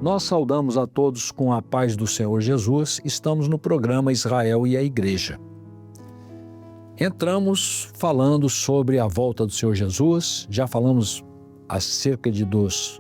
Nós saudamos a todos com a paz do Senhor Jesus. Estamos no programa Israel e a Igreja. Entramos falando sobre a volta do Senhor Jesus, já falamos acerca dos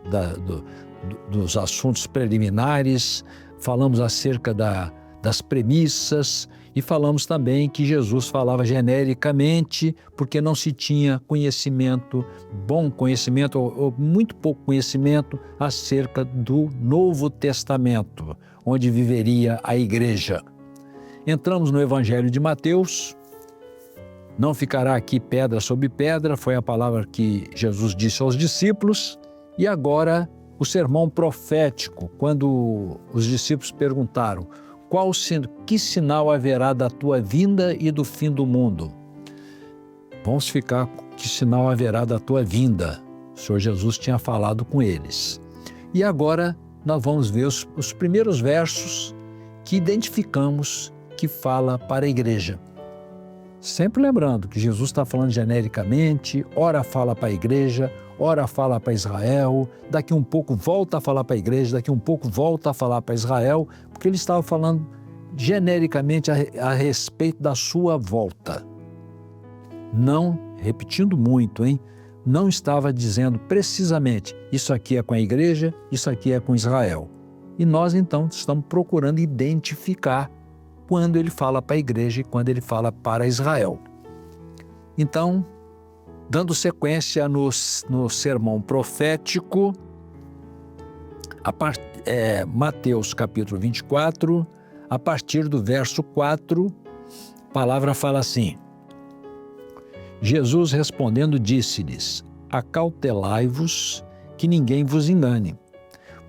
assuntos preliminares, falamos acerca das premissas e falamos também que Jesus falava genericamente porque não se tinha conhecimento, bom conhecimento ou muito pouco conhecimento acerca do Novo Testamento, onde viveria a igreja. Entramos no Evangelho de Mateus. Não ficará aqui pedra sobre pedra, foi a palavra que Jesus disse aos discípulos. E agora o sermão profético, quando os discípulos perguntaram: que sinal haverá da tua vinda e do fim do mundo? Vamos ficar com que sinal haverá da tua vinda. O Senhor Jesus tinha falado com eles. E agora nós vamos ver os primeiros versos que identificamos que fala para a igreja. Sempre lembrando que Jesus está falando genericamente, ora fala para a igreja, ora fala para Israel, daqui um pouco volta a falar para a igreja, daqui um pouco volta a falar para Israel, porque ele estava falando genericamente a respeito da sua volta. Não, repetindo muito, não estava dizendo precisamente isso aqui é com a igreja, isso aqui é com Israel. E nós então estamos procurando identificar quando ele fala para a igreja e quando ele fala para Israel. Então, dando sequência no sermão profético, Mateus capítulo 24, a partir do verso 4, a palavra fala assim: Jesus respondendo disse-lhes: acautelai-vos que ninguém vos engane,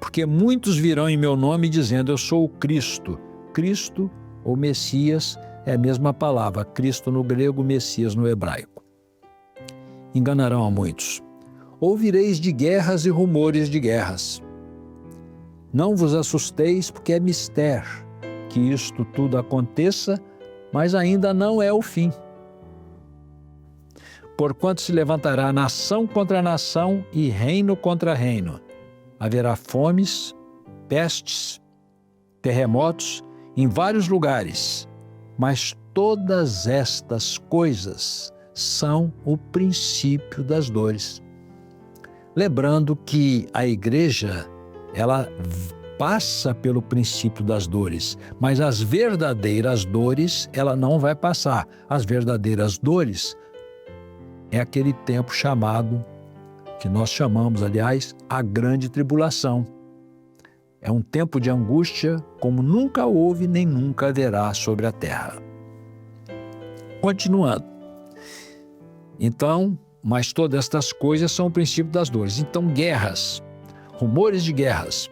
porque muitos virão em meu nome dizendo: eu sou o Cristo. Cristo ou Messias é a mesma palavra, Cristo no grego, Messias no hebraico. Enganarão a muitos. Ouvireis de guerras e rumores de guerras. Não vos assusteis, porque é mister que isto tudo aconteça, mas ainda não é o fim. Porquanto se levantará nação contra nação e reino contra reino. Haverá fomes, pestes, terremotos em vários lugares, mas todas estas coisas são o princípio das dores. Lembrando que a igreja, ela passa pelo princípio das dores, mas as verdadeiras dores, ela não vai passar. As verdadeiras dores é aquele tempo chamado, que nós chamamos, aliás, a grande tribulação. É um tempo de angústia como nunca houve nem nunca haverá sobre a terra. Continuando. Então, mas todas estas coisas são o princípio das dores. Então, guerras, rumores de guerras,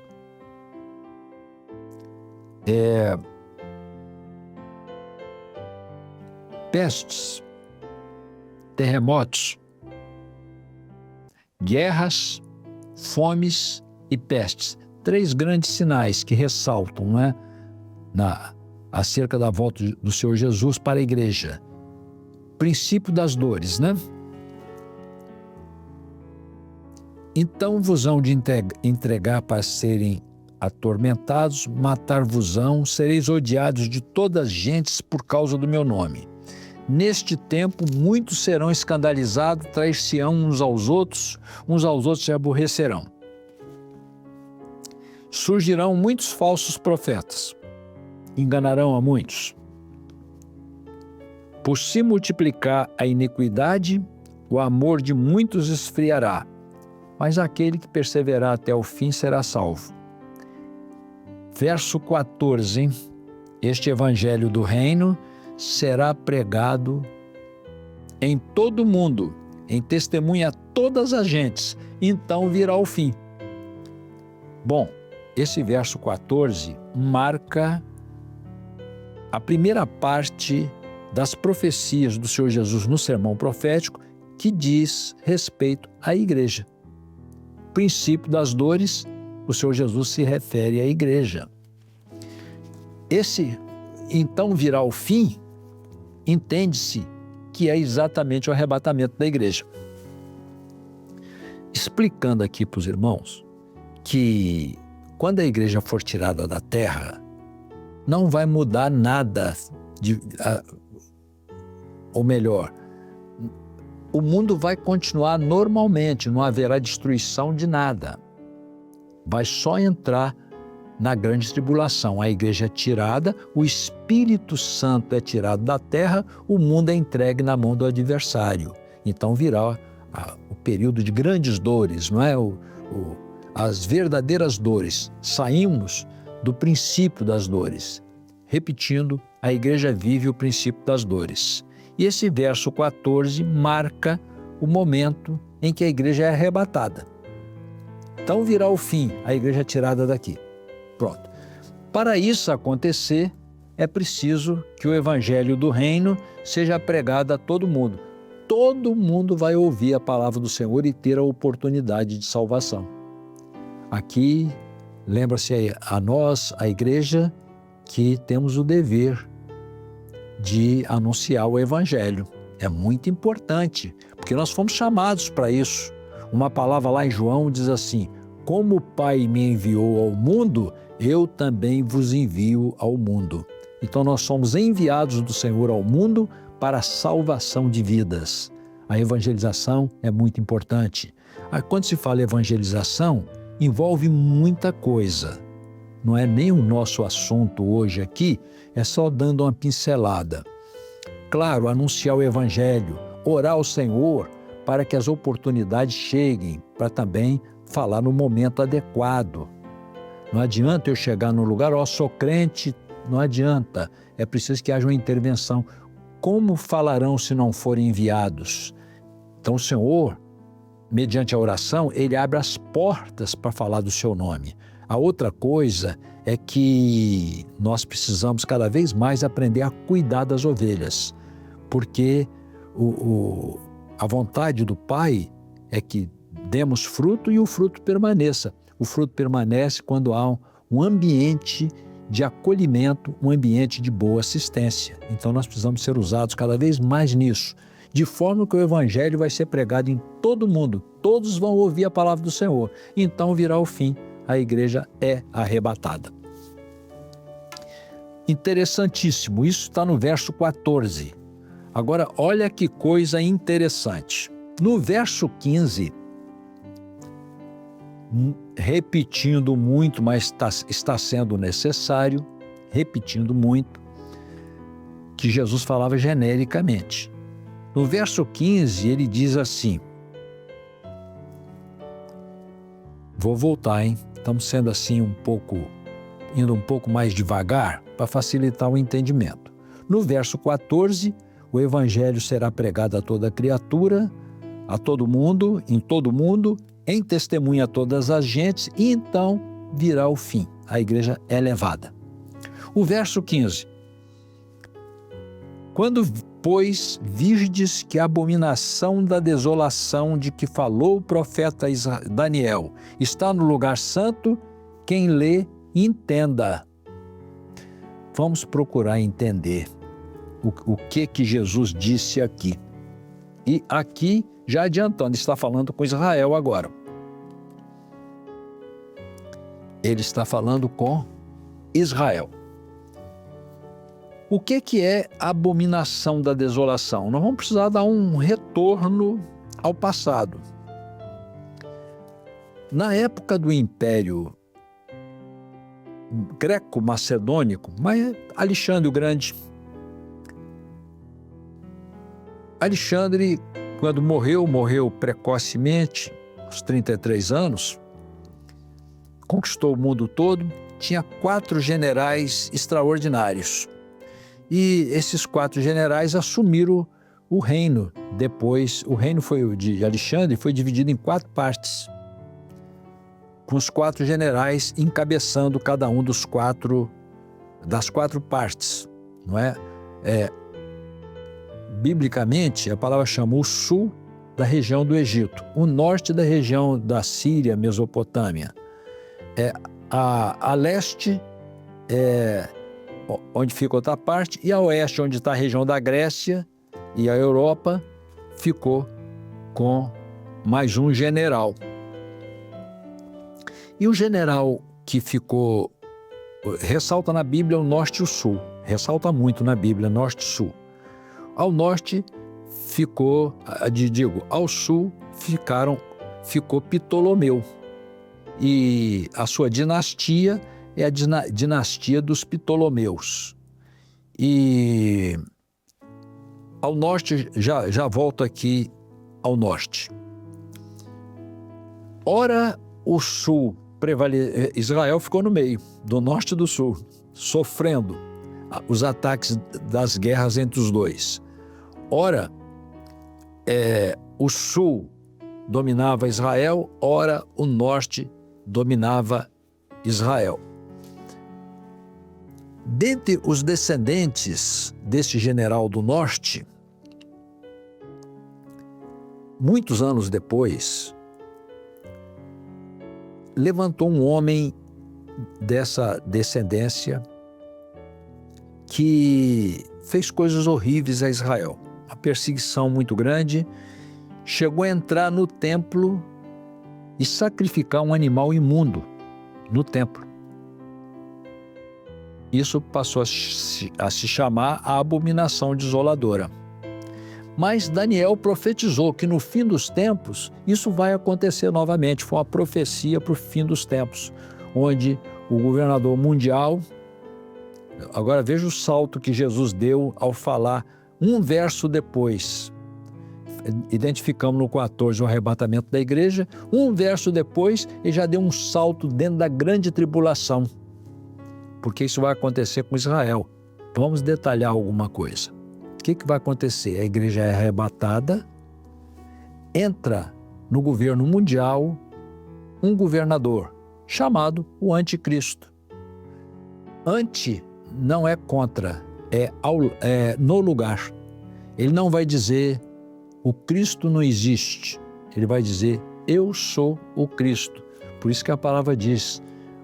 pestes, terremotos, guerras, fomes e pestes. 3 grandes sinais que ressaltam, acerca da volta do Senhor Jesus para a igreja. Princípio das dores, Então vos hão de entregar para serem atormentados, matar-vos-ão, sereis odiados de todas as gentes por causa do meu nome. Neste tempo muitos serão escandalizados, trair-se-ão uns aos outros se aborrecerão. Surgirão muitos falsos profetas, enganarão a muitos. Por se multiplicar a iniquidade, o amor de muitos esfriará, mas aquele que perseverar até o fim será salvo. Verso 14, este evangelho do reino será pregado em todo o mundo, em testemunha a todas as gentes, então virá o fim. Bom, esse verso 14 marca a primeira parte das profecias do Senhor Jesus no sermão profético, que diz respeito à igreja. Princípio das dores, o Senhor Jesus se refere à igreja. Esse, então, virá o fim, entende-se que é exatamente o arrebatamento da igreja. Explicando aqui para os irmãos que quando a igreja for tirada da terra, não vai mudar nada, ou melhor, o mundo vai continuar normalmente, não haverá destruição de nada. Vai só entrar na grande tribulação. A igreja é tirada, o Espírito Santo é tirado da terra, o mundo é entregue na mão do adversário. Então virá o período de grandes dores, não é? As verdadeiras dores. Saímos do princípio das dores. Repetindo, a igreja vive o princípio das dores. E esse verso 14 marca o momento em que a igreja é arrebatada. Então virá o fim, a igreja é tirada daqui. Pronto. Para isso acontecer, é preciso que o evangelho do reino seja pregado a todo mundo. Todo mundo vai ouvir a palavra do Senhor e ter a oportunidade de salvação. Aqui, lembra-se a nós, a igreja, que temos o dever de anunciar o evangelho. É muito importante, porque nós fomos chamados para isso. Uma palavra lá em João diz assim: como o Pai me enviou ao mundo, eu também vos envio ao mundo. Então nós somos enviados do Senhor ao mundo para a salvação de vidas. A evangelização é muito importante. Quando se fala evangelização, envolve muita coisa. Não é nem o nosso assunto hoje aqui, é só dando uma pincelada. Claro, anunciar o evangelho, orar ao Senhor para que as oportunidades cheguem, para também falar no momento adequado. Não adianta eu chegar no lugar, sou crente, não adianta. É preciso que haja uma intervenção. Como falarão se não forem enviados? Então o Senhor, mediante a oração, Ele abre as portas para falar do seu nome. A outra coisa é que nós precisamos cada vez mais aprender a cuidar das ovelhas, porque a vontade do Pai é que demos fruto e o fruto permaneça. O fruto permanece quando há um ambiente de acolhimento, um ambiente de boa assistência. Então nós precisamos ser usados cada vez mais nisso, de forma que o evangelho vai ser pregado em todo mundo, todos vão ouvir a palavra do Senhor. Então virá o fim, a igreja é arrebatada. Interessantíssimo, isso está no verso 14. Agora, olha que coisa interessante. No verso 15, repetindo muito, mas está sendo necessário, repetindo muito, que Jesus falava genericamente. No verso 15, ele diz assim, vou voltar, hein? Estamos sendo assim indo um pouco mais devagar para facilitar o entendimento. No verso 14, o evangelho será pregado a toda criatura, a todo mundo, em testemunha a todas as gentes, e então virá o fim. A igreja é levada. O verso 15. Quando, pois, virdes que a abominação da desolação de que falou o profeta Daniel está no lugar santo, quem lê, entenda. Vamos procurar entender o que Jesus disse aqui. E aqui, já adiantando, está falando com Israel agora. Ele está falando com Israel. O que é a abominação da desolação? Nós vamos precisar dar um retorno ao passado. Na época do Império Greco-Macedônico, mas Alexandre o Grande. Alexandre, quando morreu precocemente, aos 33 anos, conquistou o mundo todo, tinha 4 generais extraordinários. E esses 4 generais assumiram o reino. Depois, o reino de Alexandre foi dividido em 4 partes, com os 4 generais encabeçando cada um das 4 partes, não é? Biblicamente, a palavra chama o sul da região do Egito, o norte da região da Síria, Mesopotâmia, a leste onde fica outra parte, e a oeste, onde está a região da Grécia e a Europa, ficou com mais um general. E o general que ficou, ressalta na Bíblia o norte e o sul, ressalta muito na Bíblia norte e sul. Ao norte ficou, ao sul ficou Ptolomeu, e a sua dinastia é a dinastia dos Ptolomeus. E ao norte, já volto aqui ao norte. Ora, o sul Israel ficou no meio, do norte e do sul, sofrendo os ataques das guerras entre os dois. Ora, o sul dominava Israel, ora o norte dominava Israel. Dentre os descendentes deste general do norte, muitos anos depois, levantou um homem dessa descendência que fez coisas horríveis a Israel. Uma perseguição muito grande, chegou a entrar no templo e sacrificar um animal imundo no templo. Isso passou a se chamar a abominação desoladora. Mas Daniel profetizou que no fim dos tempos isso vai acontecer novamente. Foi uma profecia para o fim dos tempos, onde o governador mundial... Agora veja o salto que Jesus deu ao falar um verso depois. Identificamos no 14 o arrebatamento da igreja. Um verso depois, ele já deu um salto dentro da grande tribulação, porque isso vai acontecer com Israel. Vamos detalhar alguma coisa. O que vai acontecer? A igreja é arrebatada, entra no governo mundial um governador chamado o Anticristo. Anti não é contra, é no lugar. Ele não vai dizer o Cristo não existe, ele vai dizer eu sou o Cristo. Por isso que a palavra diz: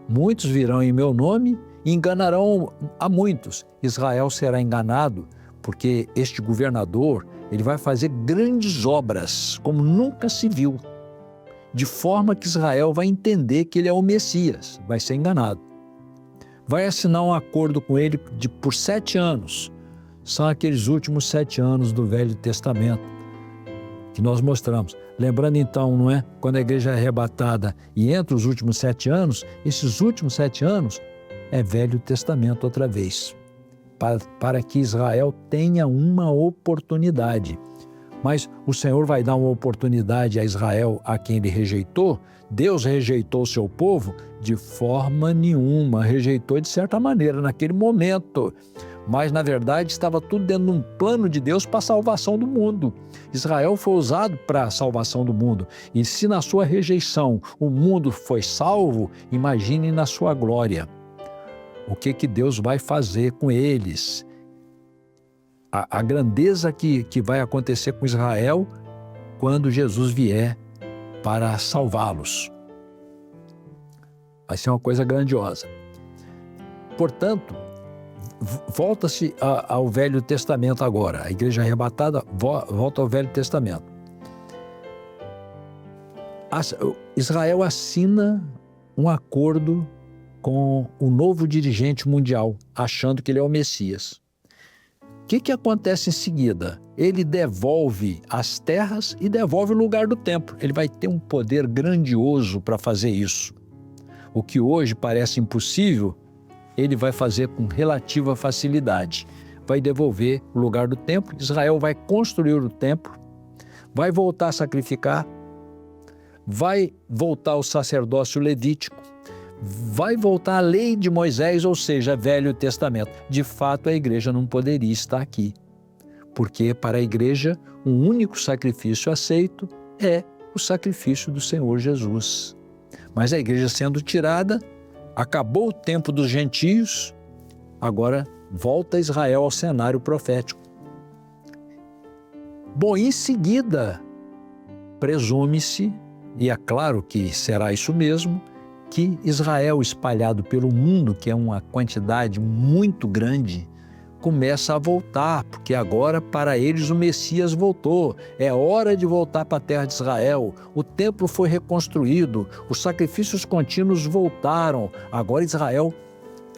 muitos virão em meu nome e enganarão a muitos. Israel será enganado porque este governador, ele vai fazer grandes obras como nunca se viu, de forma que Israel vai entender que ele é o Messias, vai ser enganado. Vai assinar um acordo com ele por 7 anos. São aqueles últimos 7 anos do Velho Testamento que nós mostramos. Lembrando então, não é? Quando a igreja é arrebatada e entra os últimos 7 anos, esses últimos 7 anos é Velho Testamento outra vez, para que Israel tenha uma oportunidade. Mas o Senhor vai dar uma oportunidade a Israel, a quem ele rejeitou. Deus rejeitou o seu povo? De forma nenhuma, rejeitou de certa maneira naquele momento. Mas, na verdade, estava tudo dentro de um plano de Deus para a salvação do mundo. Israel foi usado para a salvação do mundo. E se na sua rejeição o mundo foi salvo, imagine na sua glória. O que Deus vai fazer com eles? A grandeza que vai acontecer com Israel quando Jesus vier para salvá-los. Vai ser uma coisa grandiosa. Portanto, volta-se ao Velho Testamento agora. A igreja arrebatada volta ao Velho Testamento. Israel assina um acordo com o novo dirigente mundial, achando que ele é o Messias. O que acontece em seguida? Ele devolve as terras e devolve o lugar do templo. Ele vai ter um poder grandioso para fazer isso. O que hoje parece impossível, ele vai fazer com relativa facilidade. Vai devolver o lugar do templo, Israel vai construir o templo, vai voltar a sacrificar, vai voltar o sacerdócio levítico, vai voltar a lei de Moisés, ou seja, Velho Testamento. De fato, a igreja não poderia estar aqui, porque para a igreja, um único sacrifício aceito é o sacrifício do Senhor Jesus. Mas a igreja sendo tirada, acabou o tempo dos gentios, agora volta Israel ao cenário profético. Bom, em seguida, presume-se, e é claro que será isso mesmo, que Israel espalhado pelo mundo, que é uma quantidade muito grande, começa a voltar, porque agora para eles o Messias voltou. É hora de voltar para a terra de Israel. O templo foi reconstruído, os sacrifícios contínuos voltaram. Agora Israel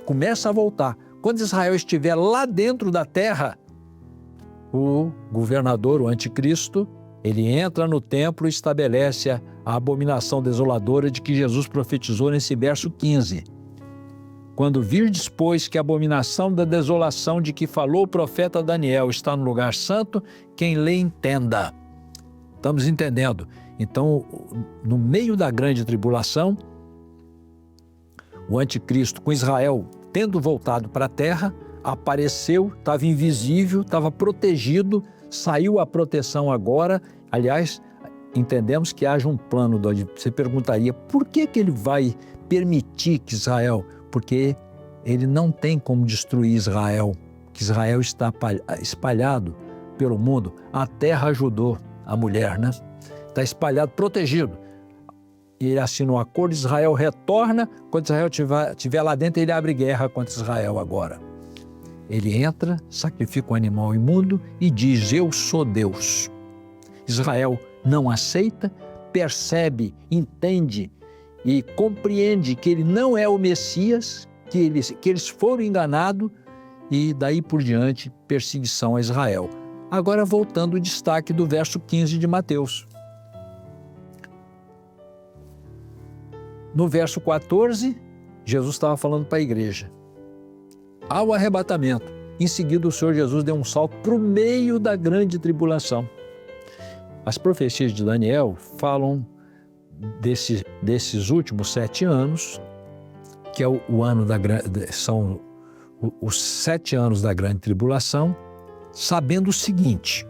começa a voltar. Quando Israel estiver lá dentro da terra, o governador, o anticristo, ele entra no templo e estabelece a abominação desoladora de que Jesus profetizou nesse verso 15. Quando virdes, pois, que a abominação da desolação de que falou o profeta Daniel está no lugar santo, quem lê entenda. Estamos entendendo? Então, no meio da grande tribulação, o anticristo, com Israel tendo voltado para a terra, apareceu, estava invisível, estava protegido, saiu a proteção agora. Aliás, entendemos que haja um plano. Você perguntaria, por que ele vai permitir que Israel... Porque ele não tem como destruir Israel, que Israel está espalhado pelo mundo. A terra ajudou a mulher, né? Está espalhado, protegido. E ele assina um acordo, Israel retorna, quando Israel estiver lá dentro, ele abre guerra contra Israel agora. Ele entra, sacrifica um animal imundo e diz, eu sou Deus. Israel não aceita, percebe, entende e compreende que ele não é o Messias, que eles foram enganados, e daí por diante perseguição a Israel. Agora voltando o destaque do verso 15 de Mateus. No verso 14, Jesus estava falando para a igreja. Ao arrebatamento, em seguida o Senhor Jesus deu um salto para o meio da grande tribulação. As profecias de Daniel falam desses últimos 7 anos, que é o ano são os 7 anos da grande tribulação, sabendo o seguinte: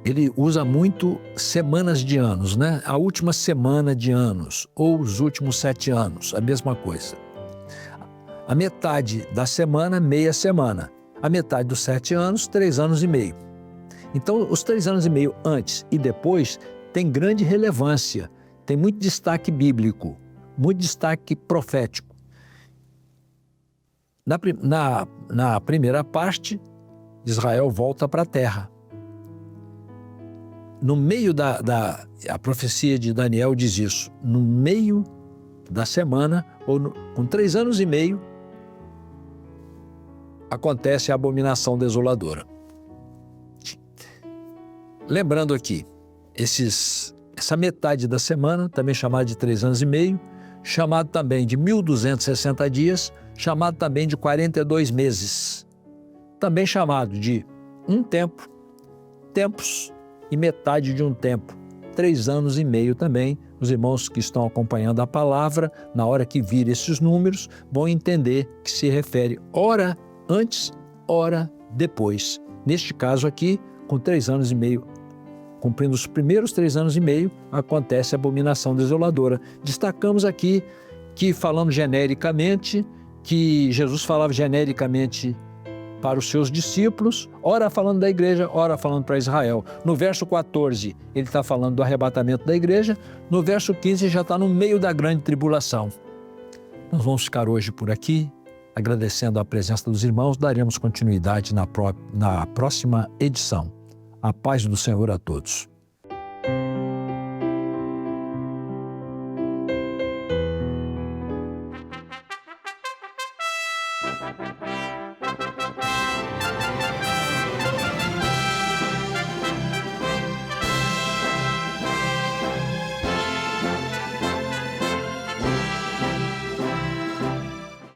ele usa muito semanas de anos, né? A última semana de anos, ou os últimos 7 anos, a mesma coisa. A metade da semana, meia semana. A metade dos 7 anos, 3 anos e meio. Então, os 3 anos e meio antes e depois tem grande relevância, tem muito destaque bíblico, muito destaque profético. Na primeira parte, Israel volta para a terra. No meio a profecia de Daniel diz isso, no meio da semana, com 3 anos e meio, acontece a abominação desoladora. Lembrando aqui, essa metade da semana, também chamada de 3 anos e meio, chamado também de 1260 dias, chamado também de 42 meses, também chamado de um tempo, tempos e metade de um tempo, 3 anos e meio também. Os irmãos que estão acompanhando a palavra, na hora que virem esses números, vão entender que se refere ora antes, ora depois. Neste caso aqui, com 3 anos e meio, cumprindo os primeiros 3 anos e meio, acontece a abominação desoladora. Destacamos aqui que falamos genericamente, que Jesus falava genericamente para os seus discípulos, ora falando da igreja, ora falando para Israel. No verso 14, ele está falando do arrebatamento da igreja, no verso 15 já está no meio da grande tribulação. Nós vamos ficar hoje por aqui, agradecendo a presença dos irmãos, daremos continuidade na próxima edição. A paz do Senhor a todos.